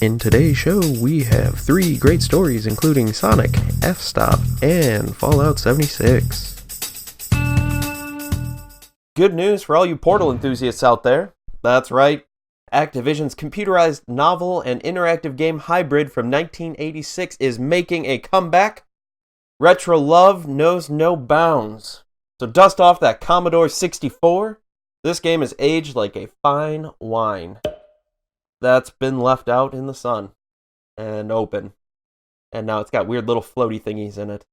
In today's show, we have 3 great stories including Sonic, F-Stop, and Fallout 76. Good news for all you Portal enthusiasts out there. That's right, Activision's computerized novel and interactive game hybrid from 1986 is making a comeback. Retro love knows no bounds. So dust off that Commodore 64. This game is aged like a fine wine that's been left out in the sun and open. And now it's got weird little floaty thingies in it.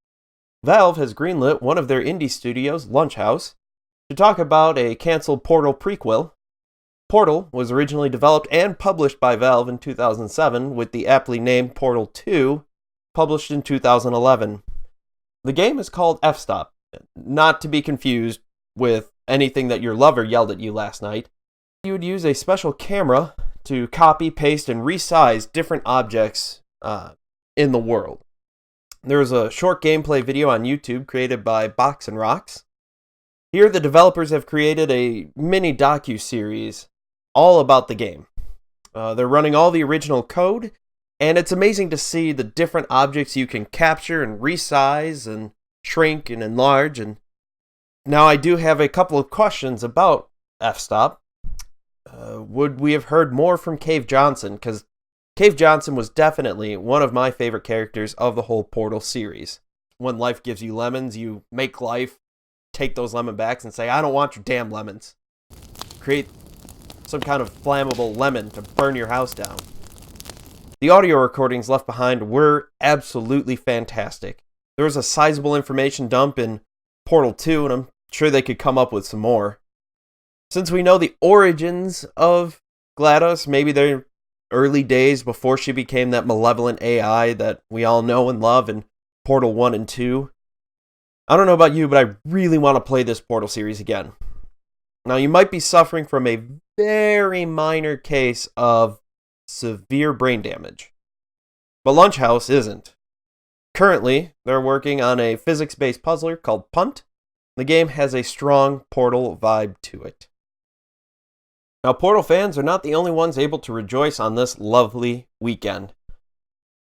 Valve has greenlit one of their indie studios, LunchHouse, to talk about a canceled Portal Prequel. Portal was originally developed and published by Valve in 2007, with the aptly named Portal 2 published in 2011. The game is called F-Stop, not to be confused with anything that your lover yelled at you last night. You would use a special camera to copy, paste, and resize different objects in the world. There was a short gameplay video on YouTube created by Box and Rocks. Here, the developers have created a mini docu-series all about the game. They're running all the original code, and it's amazing to see the different objects you can capture and resize and shrink and enlarge. And now I do have a couple of questions about F-Stop. Would we have heard more from Cave Johnson? Because Cave Johnson was definitely one of my favorite characters of the whole Portal series. When life gives you lemons, you make life take those lemon backs and say, I don't want your damn lemons. Create some kind of flammable lemon to burn your house down. The audio recordings left behind were absolutely fantastic. There was a sizable information dump in Portal 2, and I'm sure they could come up with some more. Since we know the origins of GLaDOS, maybe their early days before she became that malevolent AI that we all know and love in Portal 1 and 2. I don't know about you, but I really want to play this Portal series again. Now, you might be suffering from a very minor case of severe brain damage, but LunchHouse isn't. Currently, they're working on a physics-based puzzler called Punt. The game has a strong Portal vibe to it. Now, Portal fans are not the only ones able to rejoice on this lovely weekend.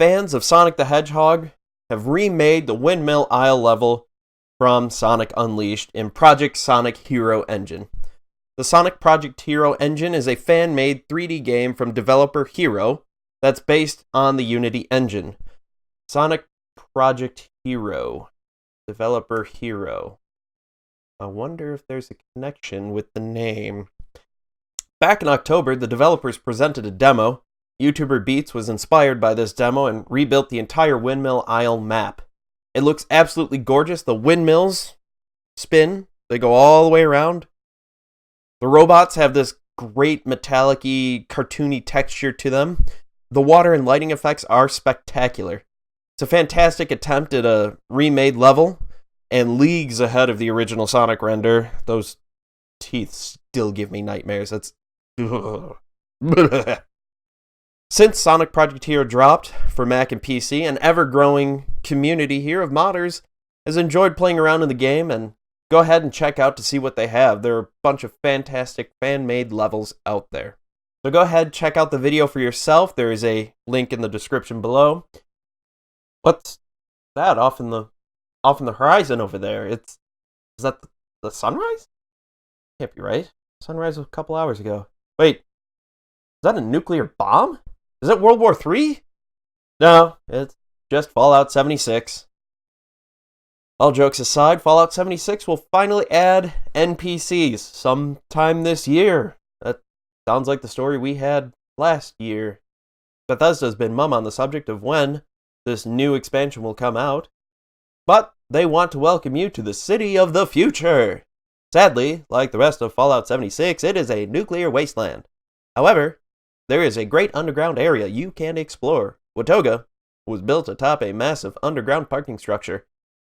Fans of Sonic the Hedgehog have remade the Windmill Isle level from Sonic Unleashed in Project Sonic Hero Engine. The Sonic Project Hero Engine is a fan-made 3D game from developer Hero that's based on the Unity engine. Sonic Project Hero. Developer Hero. I wonder if there's a connection with the name. Back in October, the developers presented a demo. YouTuber Beatz was inspired by this demo and rebuilt the entire Windmill Isle map. It looks absolutely gorgeous. The windmills spin. They go all the way around. The robots have this great metallic-y, cartoony texture to them. The water and lighting effects are spectacular. It's a fantastic attempt at a remade level, and leagues ahead of the original Sonic render. Those teeth still give me nightmares. That's... Since Sonic Project Hero dropped for Mac and PC, an ever-growing community here of modders has enjoyed playing around in the game, and go ahead and check out to see what they have. There are a bunch of fantastic fan-made levels out there. So go ahead, check out the video for yourself. There is a link in the description below. What's that off in the horizon over there? Is that the sunrise? Can't be right. Sunrise was a couple hours ago. Wait, is that a nuclear bomb? Is it World War III? No, it's just Fallout 76. All jokes aside, Fallout 76 will finally add NPCs sometime this year. That sounds like the story we had last year. Bethesda's been mum on the subject of when this new expansion will come out, but they want to welcome you to the city of the future. Sadly, like the rest of Fallout 76, it is a nuclear wasteland. However, there is a great underground area you can explore. Watoga was built atop a massive underground parking structure.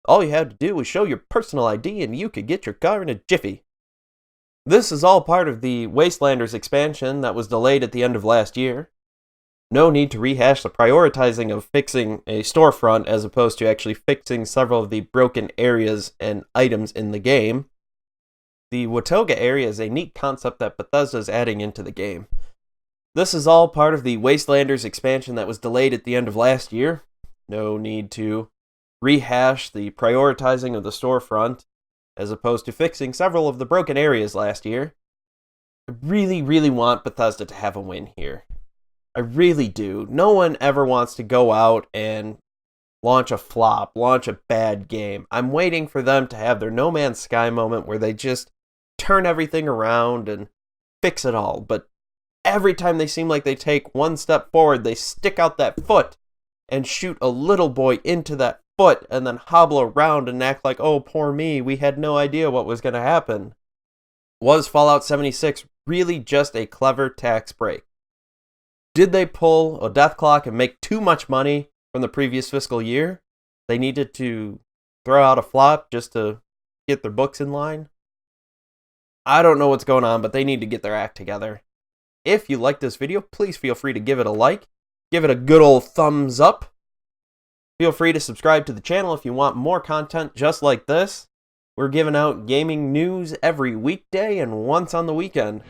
All you had to do was show your personal ID and you could get your car in a jiffy. This is all part of the Wastelanders expansion that was delayed at the end of last year. No need to rehash the prioritizing of fixing a storefront as opposed to actually fixing several of the broken areas and items in the game. The Watoga area is a neat concept that Bethesda is adding into the game. This is all part of the Wastelanders expansion that was delayed at the end of last year. No need to rehash the prioritizing of the storefront, as opposed to fixing several of the broken areas last year. I really, really want Bethesda to have a win here. I really do. No one ever wants to go out and launch a flop, launch a bad game. I'm waiting for them to have their No Man's Sky moment where they just turn everything around and fix it all. But every time they seem like they take one step forward, they stick out that foot and shoot a little boy into that foot and then hobble around and act like, oh, poor me, we had no idea what was going to happen. Was Fallout 76 really just a clever tax break? Did they pull a death clock and make too much money from the previous fiscal year? They needed to throw out a flop just to get their books in line? I don't know what's going on, but they need to get their act together. If you like this video, please feel free to give it a like. Give it a good old thumbs up. Feel free to subscribe to the channel if you want more content just like this. We're giving out gaming news every weekday and once on the weekend.